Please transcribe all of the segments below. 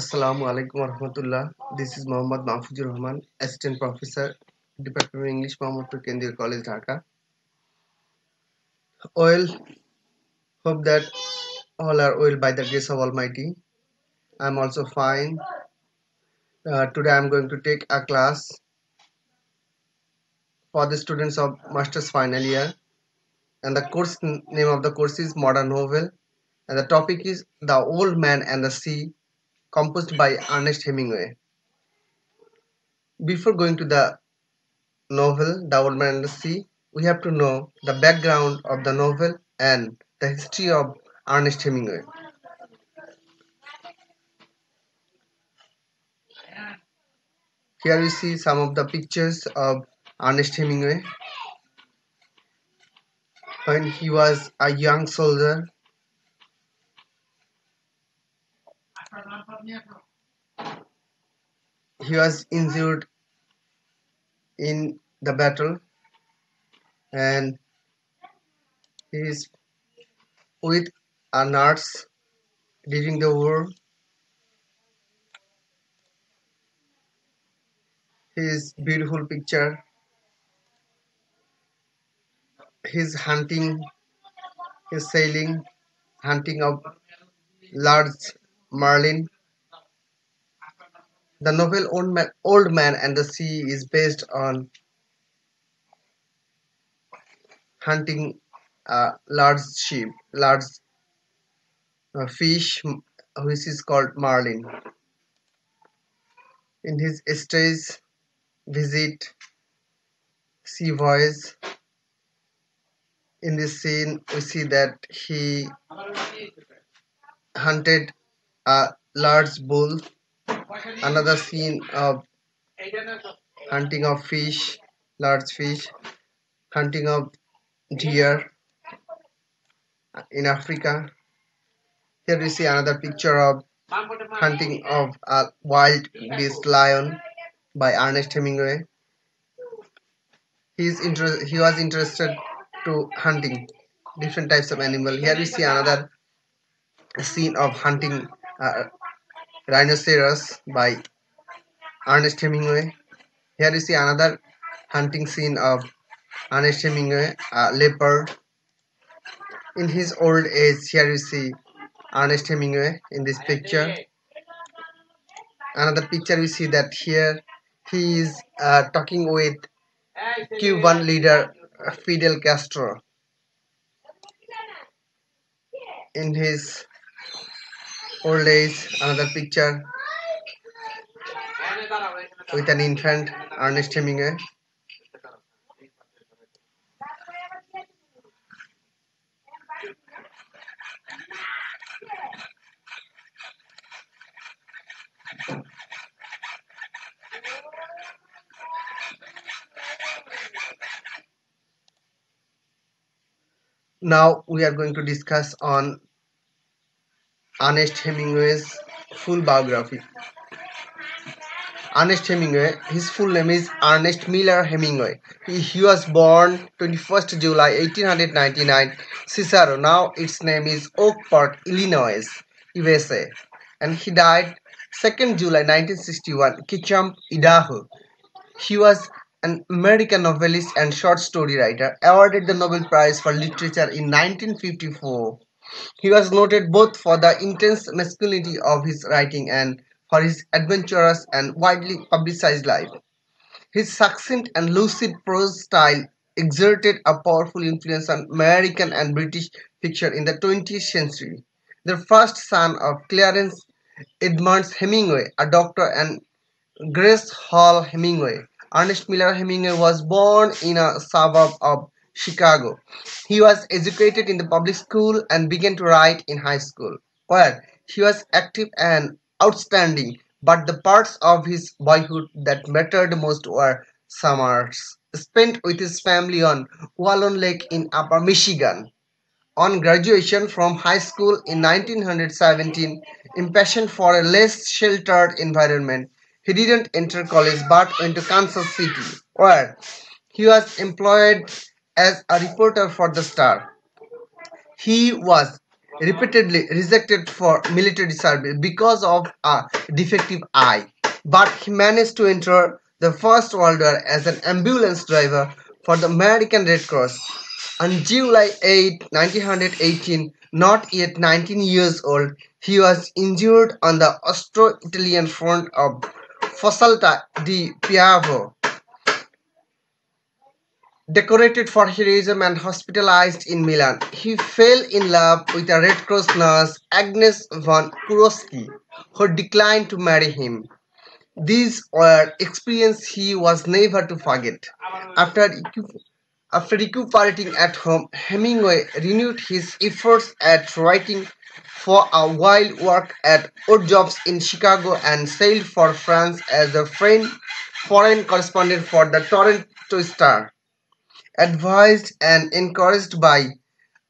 Assalamu alaikum warahmatullah. This is Mohammadpur, Assistant Professor, Dept of English, Mohammadpur, Kendriya College, Dhaka. Well, hope that all are well by the grace of Almighty. I'm also fine. Today I'm going to take a class for the students of Master's Final Year, and the name of the course is Modern Novel, and the topic is The Old Man and the Sea, composed by Ernest Hemingway. Before going to the novel The Old Man and the Sea, we have to know the background of the novel and the history of Ernest Hemingway. Here we see some of the pictures of Ernest Hemingway when he was a young soldier. He was injured in the battle and he is with a nurse during the war. His beautiful picture, his hunting, his sailing, hunting of large marlin. The novel Old Man and the Sea is based on hunting a large fish, which is called marlin. In his stage visit sea voyage, in this scene we see that he hunted a large bull. Another scene of hunting of fish, large fish, hunting of deer in Africa. Here we see another picture of hunting of a wild beast lion by Ernest Hemingway. He was interested to hunting different types of animal. Here we see another scene of hunting rhinoceros by Ernest Hemingway. Here we see another hunting scene of Ernest Hemingway, leopard. In his old age, here you see Ernest Hemingway in this picture. Another picture we see that here he is talking with Cuban leader Fidel Castro. In his old age, another picture with an infant, Ernest Hemingway. Now we are going to discuss on Ernest Hemingway's full biography. Ernest Hemingway, his full name is Ernest Miller Hemingway. He was born 21st July 1899, Cicero. Now its name is Oak Park, Illinois, USA. And he died 2nd July 1961, Ketchum, Idaho. He was an American novelist and short story writer, awarded the Nobel Prize for Literature in 1954. He was noted both for the intense masculinity of his writing and for his adventurous and widely publicized life. His succinct and lucid prose style exerted a powerful influence on American and British fiction in the 20th century. The first son of Clarence Edmunds Hemingway, a doctor, and Grace Hall Hemingway, Ernest Miller Hemingway was born in a suburb of Chicago. He was educated in the public school and began to write in high school, where he was active and outstanding, but the parts of his boyhood that mattered most were summers spent with his family on Wallon Lake in Upper Michigan. On graduation from high school in 1917, impassioned for a less sheltered environment, he didn't enter college but went to Kansas City, where he was employed as a reporter for the Star. He was repeatedly rejected for military service because of a defective eye, but he managed to enter the First World War as an ambulance driver for the American Red Cross. On July 8, 1918, not yet 19 years old, he was injured on the Austro-Italian front of Fossalta di Piavo. Decorated for heroism and hospitalized in Milan, he fell in love with a Red Cross nurse, Agnes von Kurowski, who declined to marry him. These were experiences he was never to forget. After, after recuperating at home, Hemingway renewed his efforts at writing for a while worked at odd jobs in Chicago and sailed for France as a foreign correspondent for the Toronto Star. Advised and encouraged by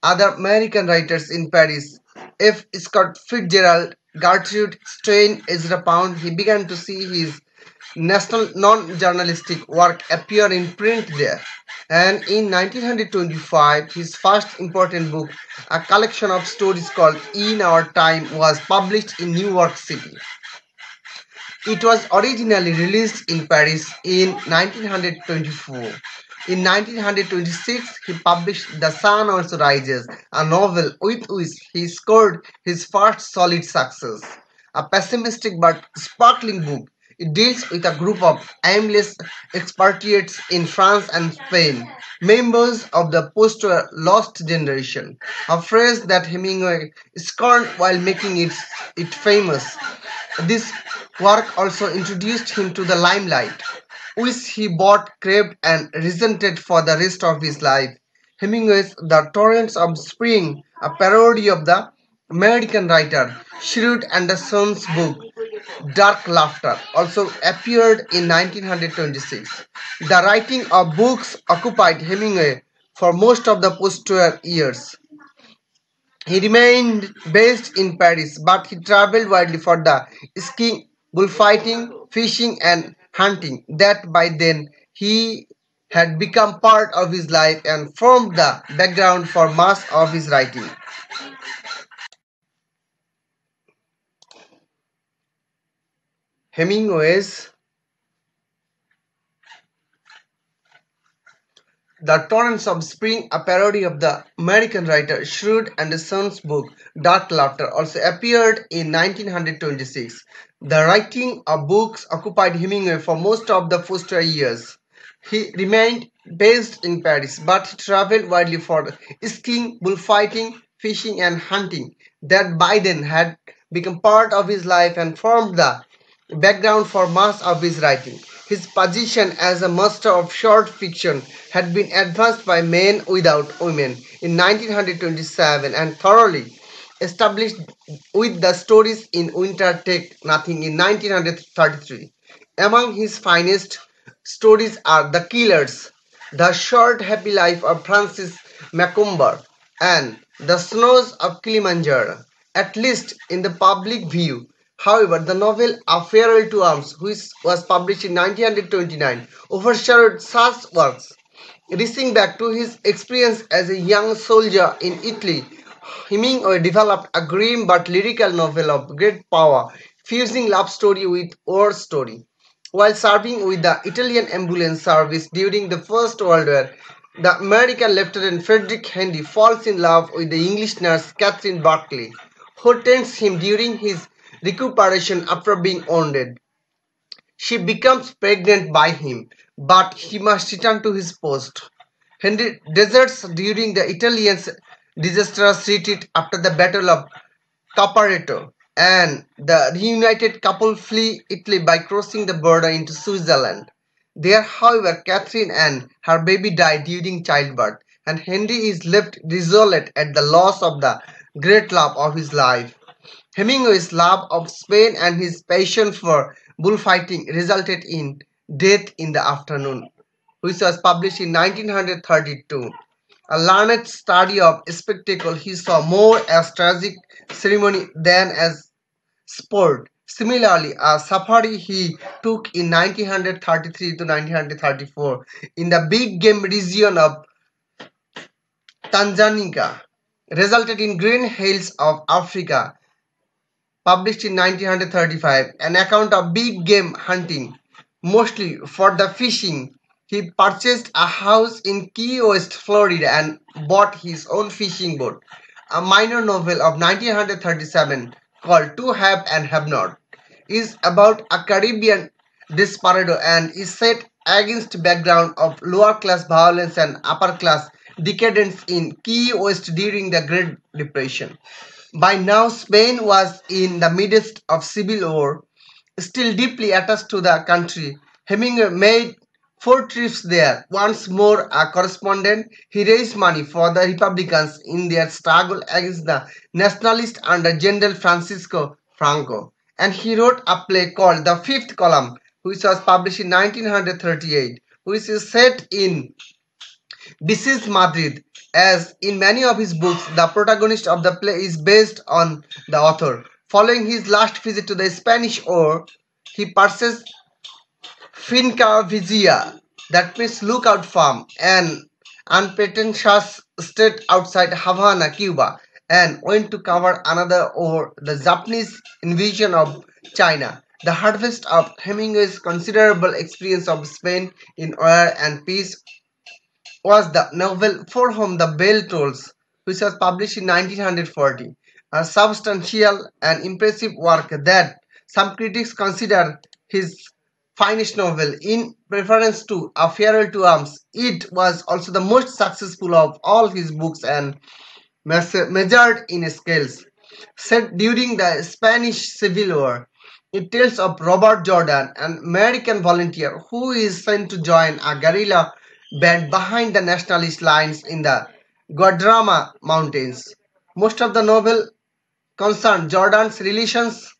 other American writers in Paris, F. Scott Fitzgerald, Gertrude Stein, Ezra Pound, he began to see his national non-journalistic work appear in print there. And in 1925, his first important book, a collection of stories called In Our Time, was published in New York City. It was originally released in Paris in 1924. In 1926, he published The Sun Also Rises, a novel with which he scored his first solid success. A pessimistic but sparkling book, it deals with a group of aimless expatriates in France and Spain, members of the post-war lost generation, a phrase that Hemingway scorned while making it famous. This work also introduced him to the limelight, which he both craved and resented for the rest of his life. Hemingway's The Torrents of Spring, a parody of the American writer Shrewd Anderson's book Dark Laughter, also appeared in 1926. The writing of books occupied Hemingway for most of the post-war years. He remained based in Paris, but he traveled widely for the skiing, bullfighting, fishing, and hunting that by then he had become part of his life and formed the background for much of his writing. Hemingway's The Torrents of Spring, a parody of the American writer Shrewd Anderson's book Dark Laughter, also appeared in 1926. The writing of books occupied Hemingway for most of the first years. He remained based in Paris, but he traveled widely for skiing, bullfighting, fishing, and hunting that by then had become part of his life and formed the background for much of his writing. His position as a master of short fiction had been advanced by Men Without Women in 1927 and thoroughly established with the stories in Winter Take Nothing in 1933. Among his finest stories are The Killers, The Short Happy Life of Francis Macomber, and The Snows of Kilimanjaro, at least in the public view. However, the novel A Farewell to Arms, which was published in 1929, overshadowed such works. Reaching back to his experience as a young soldier in Italy, Hemingway developed a grim but lyrical novel of great power, fusing love story with war story. While serving with the Italian ambulance service during the First World War, the American Lieutenant Frederick Henry falls in love with the English nurse Catherine Barclay, who tends him during his recuperation after being wounded. She becomes pregnant by him, but he must return to his post. Henry deserts during the Italians' disastrous retreat after the Battle of Caporetto, and the reunited couple flee Italy by crossing the border into Switzerland. There, however, Catherine and her baby die during childbirth, and Henry is left desolate at the loss of the great love of his life. Hemingway's love of Spain and his passion for bullfighting resulted in Death in the Afternoon, which was published in 1932. A learned study of spectacle, he saw more as tragic ceremony than as sport. Similarly, a safari he took in 1933 to 1934 in the big game region of Tanzania resulted in Green Hills of Africa, published in 1935, an account of big game hunting, mostly for the fishing. He purchased a house in Key West, Florida, and bought his own fishing boat. A minor novel of 1937 called To Have and Have Not is about a Caribbean desperado and is set against background of lower class violence and upper class decadence in Key West during the Great Depression. By now, Spain was in the midst of civil war. Still deeply attached to the country, Hemingway made 4 trips there. Once more a correspondent, he raised money for the Republicans in their struggle against the nationalists under General Francisco Franco. And he wrote a play called The Fifth Column, which was published in 1938, which is set in besieged Madrid. As in many of his books, the protagonist of the play is based on the author. Following his last visit to the Spanish War, he purchased Finca Vigia, that means Lookout Farm, an unpretentious estate outside Havana, Cuba, and went to cover another war, the Japanese invasion of China. The harvest of Hemingway's considerable experience of Spain in war and peace was the novel For Whom the Bell Tolls, which was published in 1940, a substantial and impressive work that some critics consider his finest novel. In preference to A Farewell to Arms, it was also the most successful of all his books and measured in scales. Set during the Spanish Civil War, it tells of Robert Jordan, an American volunteer who is sent to join a guerrilla band behind the nationalist lines in the Guadarrama Mountains. Most of the novel concerned Jordan's relations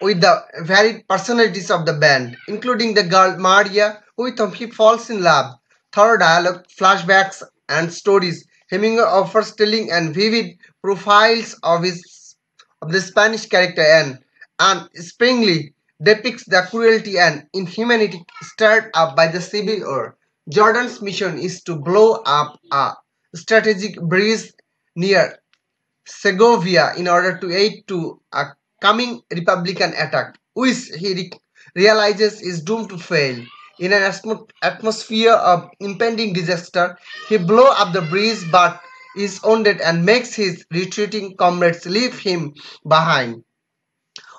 with the varied personalities of the band, including the girl Maria, with whom he falls in love. Thorough dialogue, flashbacks, and stories, Hemingway offers telling and vivid profiles of the Spanish character and unsparingly depicts the cruelty and inhumanity stirred up by the Civil War. Jordan's mission is to blow up a strategic bridge near Segovia in order to aid to a coming Republican attack, which he realizes is doomed to fail. In an atmosphere of impending disaster, he blows up the bridge but is wounded and makes his retreating comrades leave him behind,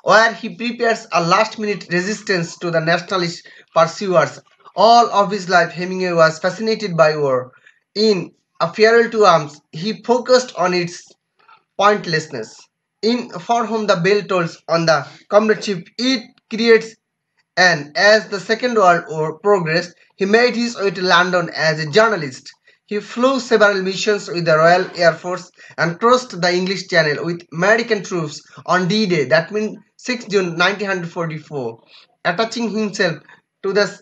where he prepares a last-minute resistance to the nationalist pursuers. All of his life, Hemingway was fascinated by war. In A Farewell to Arms, he focused on its pointlessness. In For Whom the Bell Tolls on the comradeship it creates, and as the Second World War progressed, he made his way to London as a journalist. He flew several missions with the Royal Air Force and crossed the English Channel with American troops on D-Day, that means 6 June 1944, attaching himself to the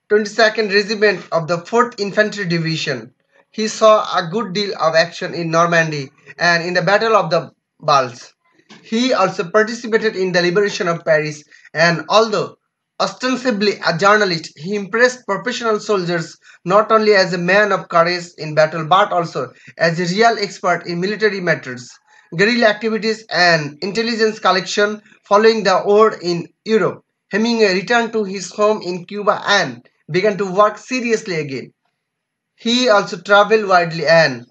22nd Regiment of the 4th Infantry Division. He saw a good deal of action in Normandy and in the Battle of the Bulge. He also participated in the liberation of Paris, and although ostensibly a journalist, he impressed professional soldiers not only as a man of courage in battle but also as a real expert in military matters, guerrilla activities, and intelligence collection. Following the war in Europe, Hemingway returned to his home in Cuba and began to work seriously again. He also traveled widely, and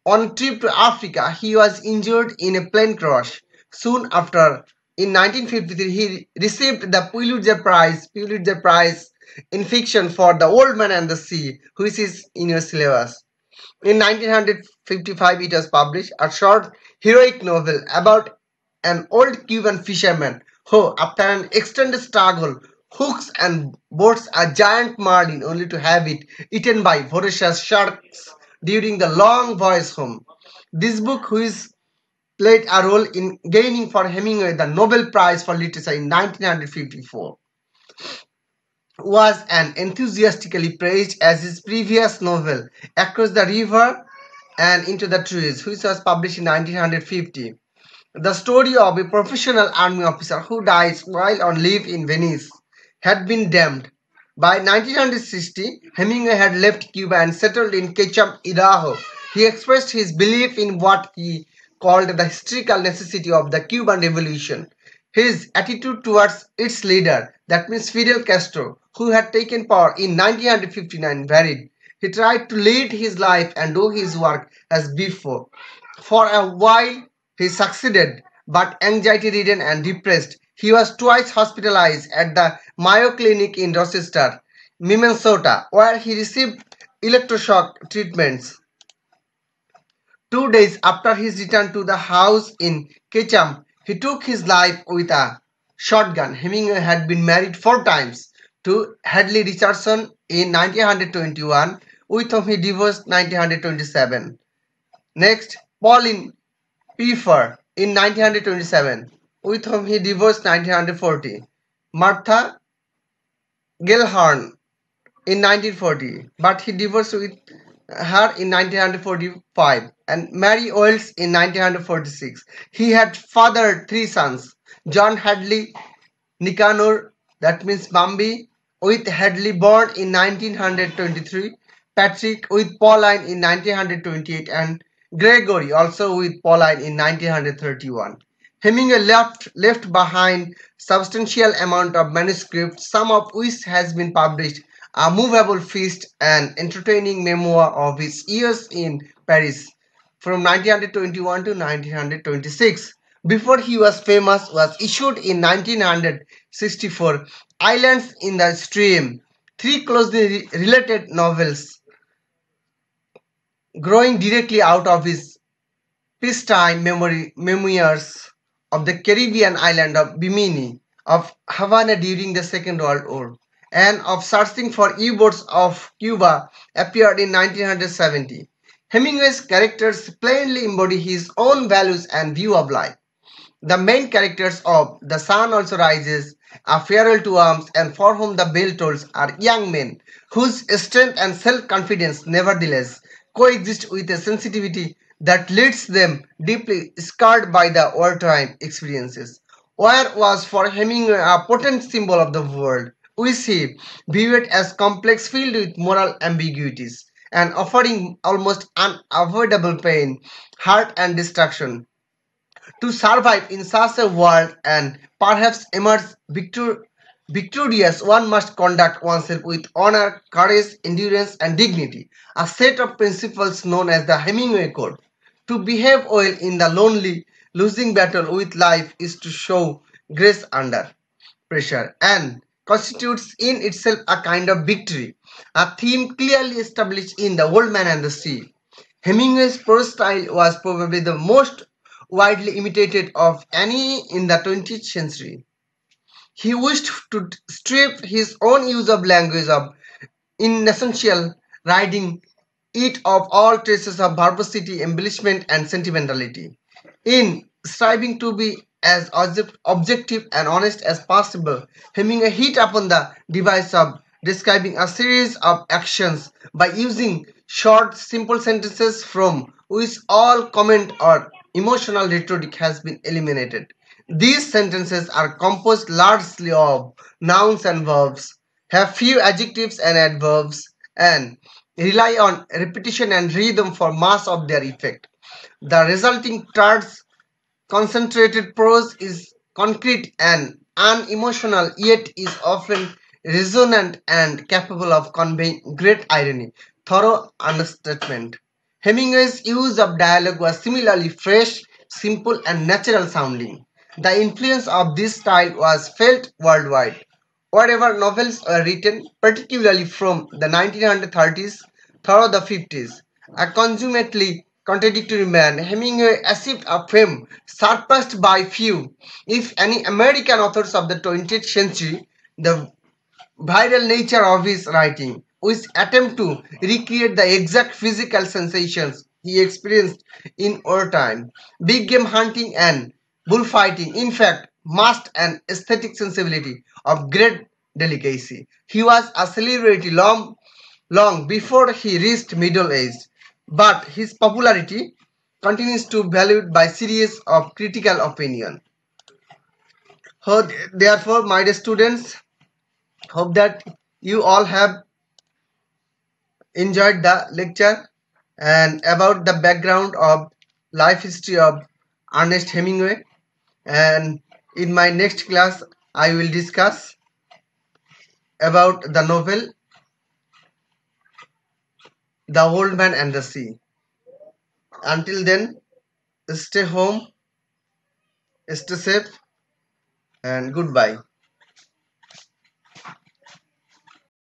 on a trip to Africa, he was injured in a plane crash. Soon after, in 1953, he received the Pulitzer Prize in fiction for The Old Man and the Sea, which is in your syllabus. In 1955, it was published, a short heroic novel about an old Cuban fisherman who, after an extended struggle, hooks and boards a giant marlin only to have it eaten by voracious sharks during the long voyage home. This book, which played a role in gaining for Hemingway the Nobel Prize for Literature in 1954, was as enthusiastically praised as his previous novel, Across the River and Into the Trees, which was published in 1950. The story of a professional army officer who dies while on leave in Venice had been damned. By 1960, Hemingway had left Cuba and settled in Ketchum, Idaho. He expressed his belief in what he called the historical necessity of the Cuban Revolution. His attitude towards its leader, that means Fidel Castro, who had taken power in 1959, varied. He tried to lead his life and do his work as before. For a while he succeeded, but anxiety-ridden and depressed, he was twice hospitalized at the Mayo Clinic in Rochester, Minnesota, where he received electroshock treatments. 2 days after his return to the house in Ketchum, he took his life with a shotgun. Hemingway had been married 4 times to Hadley Richardson in 1921, with whom he divorced in 1927. Next, Pauline Pfeiffer in 1927, with whom he divorced in 1940. Martha Gellhorn in 1940, but he divorced with her in 1945, and Mary Wells in 1946. He had fathered 3 sons: John Hadley Nicanor, that means Bambi, with Hadley born in 1923, Patrick with Pauline in 1928, and Gregory also with Pauline in 1931. Hemingway left behind substantial amount of manuscripts, some of which has been published, a movable feast, an entertaining memoir of his years in Paris from 1921 to 1926. Before he was famous, was issued in 1964, Islands in the Stream, 3 closely related novels growing directly out of his peacetime memoirs of the Caribbean island of Bimini, of Havana during the Second World War, and of Searching for U-Boats of Cuba, appeared in 1970. Hemingway's characters plainly embody his own values and view of life. The main characters of The Sun Also Rises, A Farewell to Arms, and For Whom the Bell Tolls are young men whose strength and self-confidence nevertheless coexist with a sensitivity that leads them deeply scarred by the wartime experiences. War was for Hemingway a potent symbol of the world, which he viewed as complex, filled with moral ambiguities, and offering almost unavoidable pain, hurt, and destruction. To survive in such a world and perhaps emerge victorious, one must conduct oneself with honor, courage, endurance, and dignity, a set of principles known as the Hemingway Code. To behave well in the lonely, losing battle with life is to show grace under pressure, and constitutes in itself a kind of victory, a theme clearly established in The Old Man and the Sea. Hemingway's prose style was probably the most widely imitated of any in the 20th century. He wished to strip his own use of language of inessential, riding it of all traces of verbosity, embellishment, and sentimentality. In striving to be as objective and honest as possible, Hemingway hit upon the device of describing a series of actions by using short, simple sentences from which all comment or emotional rhetoric has been eliminated. These sentences are composed largely of nouns and verbs, have few adjectives and adverbs, and rely on repetition and rhythm for mass of their effect. The resulting terse, concentrated prose is concrete and unemotional, yet is often resonant and capable of conveying great irony, thorough understatement. Hemingway's use of dialogue was similarly fresh, simple, and natural sounding. The influence of this style was felt worldwide. Whatever novels were written, particularly from the 1930s through the 50s, a consummately contradictory man, Hemingway achieved a fame surpassed by few, if any, American authors of the 20th century. The viral nature of his writing, which attempt to recreate the exact physical sensations he experienced in wartime, big game hunting and bullfighting, in fact, masked an aesthetic sensibility of great delicacy. He was a celebrity long before he reached middle age, but his popularity continues to be valued by series of critical opinion. So, therefore, my dear students, hope that you all have enjoyed the lecture and about the background of life history of Ernest Hemingway, and in my next class I will discuss about the novel The Old Man and the Sea. Until then, stay home, stay safe, and goodbye.